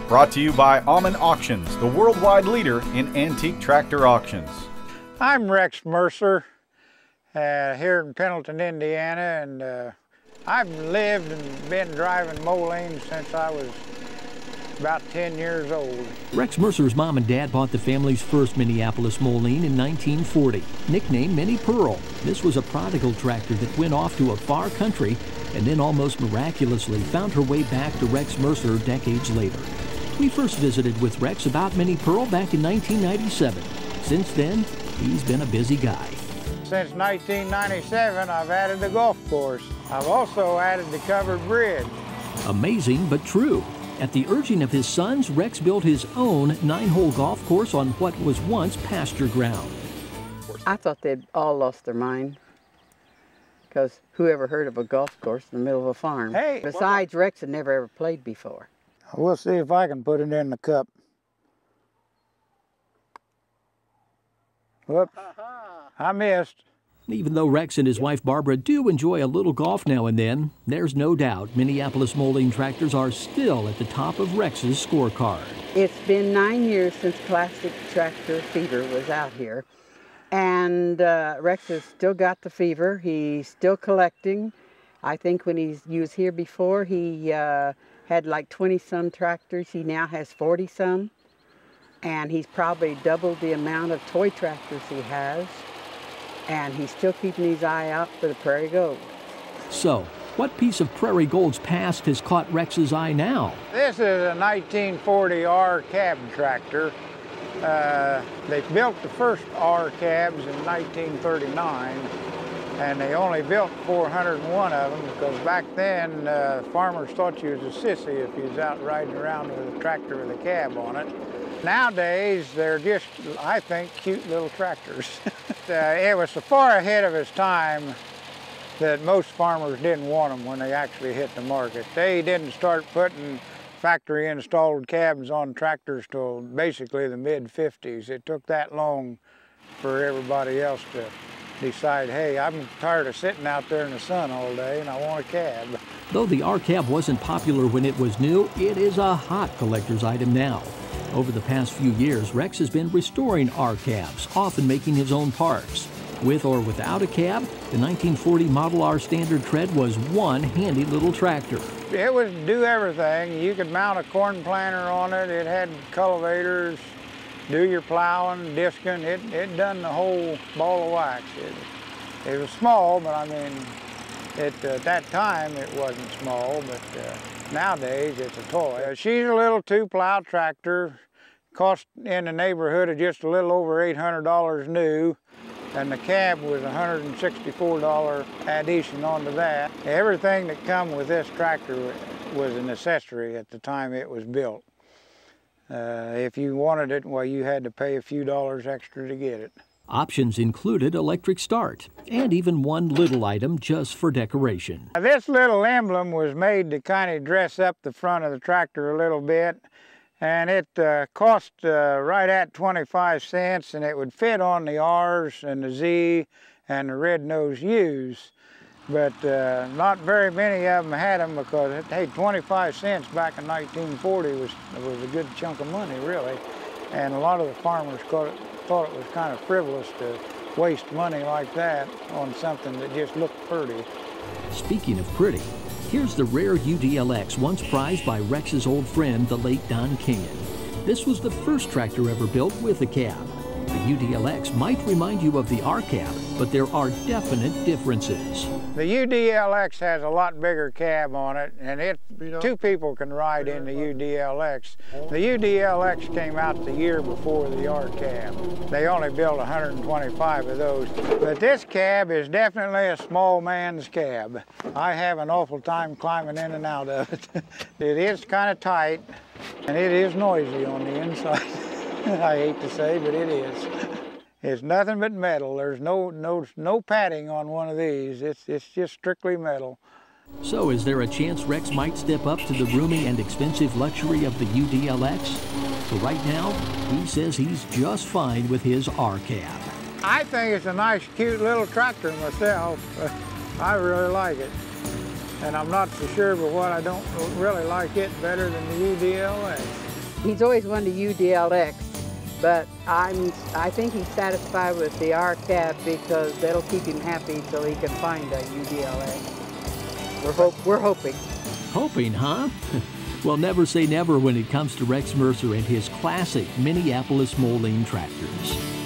Brought to you by Almond Auctions, the worldwide leader in antique tractor auctions. I'm Rex Mercer here in Pendleton, Indiana, and I've lived and been driving Molines since I was about 10 years old. Rex Mercer's mom and dad bought the family's first Minneapolis Moline in 1940, nicknamed Minnie Pearl. This was a prodigal tractor that went off to a far country and then almost miraculously found her way back to Rex Mercer decades later. We first visited with Rex about Minnie Pearl back in 1997. Since then, he's been a busy guy. Since 1997, I've added the golf course. I've also added the covered bridge. Amazing but true. At the urging of his sons, Rex built his own 9-hole golf course on what was once pasture ground. I thought they'd all lost their mind, because whoever heard of a golf course in the middle of a farm? Hey, besides, Rex had never ever played before. We'll see if I can put it in the cup. Whoops, I missed. Even though Rex and his wife Barbara do enjoy a little golf now and then, there's no doubt Minneapolis Moline tractors are still at the top of Rex's scorecard. It's been 9 years since classic tractor fever was out here, and Rex has still got the fever. He's still collecting. I think when he was here before, he had like 20-some tractors. He now has 40-some, and he's probably doubled the amount of toy tractors he has. And he's still keeping his eye out for the Prairie Gold. So, what piece of Prairie Gold's past has caught Rex's eye now? This is a 1940 R cab tractor. They built the first R cabs in 1939, and they only built 401 of them because back then farmers thought you was a sissy if you was out riding around with a tractor with a cab on it. Nowadays, they're just, I think, cute little tractors. It was so far ahead of its time that most farmers didn't want them when they actually hit the market. They didn't start putting factory-installed cabs on tractors till basically the mid-50s. It took that long for everybody else to decide, hey, I'm tired of sitting out there in the sun all day and I want a cab. Though the R cab wasn't popular when it was new, it is a hot collector's item now. Over the past few years, Rex has been restoring R cabs, often making his own parts. With or without a cab, the 1940 Model R standard tread was one handy little tractor. It would do everything. You could mount a corn planter on it. It had cultivators, do your plowing, disking. It done the whole ball of wax. It was small, but I mean, at that time it wasn't small, but nowadays it's a toy. She's a little 2-plow tractor, cost in the neighborhood of just a little over $800 new, and the cab was $164 addition onto that. Everything that come with this tractor was an accessory at the time it was built. If you wanted it, well, you had to pay a few dollars extra to get it. Options included electric start and even one little item just for decoration. This little emblem was made to kind of dress up the front of the tractor a little bit, and it cost right at 25 cents, and it would fit on the R's and the Z and the red-nosed U's. But not very many of them had them because, hey, 25 cents back in 1940 was a good chunk of money, really. And a lot of the farmers thought it was kind of frivolous to waste money like that on something that just looked pretty. Speaking of pretty, here's the rare UDLX once prized by Rex's old friend, the late Don Kingan. This was the first tractor ever built with a cab. The UDLX might remind you of the R cab, but there are definite differences. The UDLX has a lot bigger cab on it, and two people can ride in the UDLX. The UDLX came out the year before the R cab. They only built 125 of those. But this cab is definitely a small man's cab. I have an awful time climbing in and out of it. It is kind of tight, and it is noisy on the inside. I hate to say, but it is. It's nothing but metal. There's no padding on one of these. It's just strictly metal. So is there a chance Rex might step up to the roomy and expensive luxury of the UDLX? For right now, he says he's just fine with his R cab. I think it's a nice, cute little tractor myself. I really like it. And I'm not so sure but what I don't really like it better than the UDLX. He's always wanted a UDLX, but I think he's satisfied with the R cab because that'll keep him happy till he can find a UDLX. We're hoping. Hoping, huh? Well, never say never when it comes to Rex Mercer and his classic Minneapolis Moline tractors.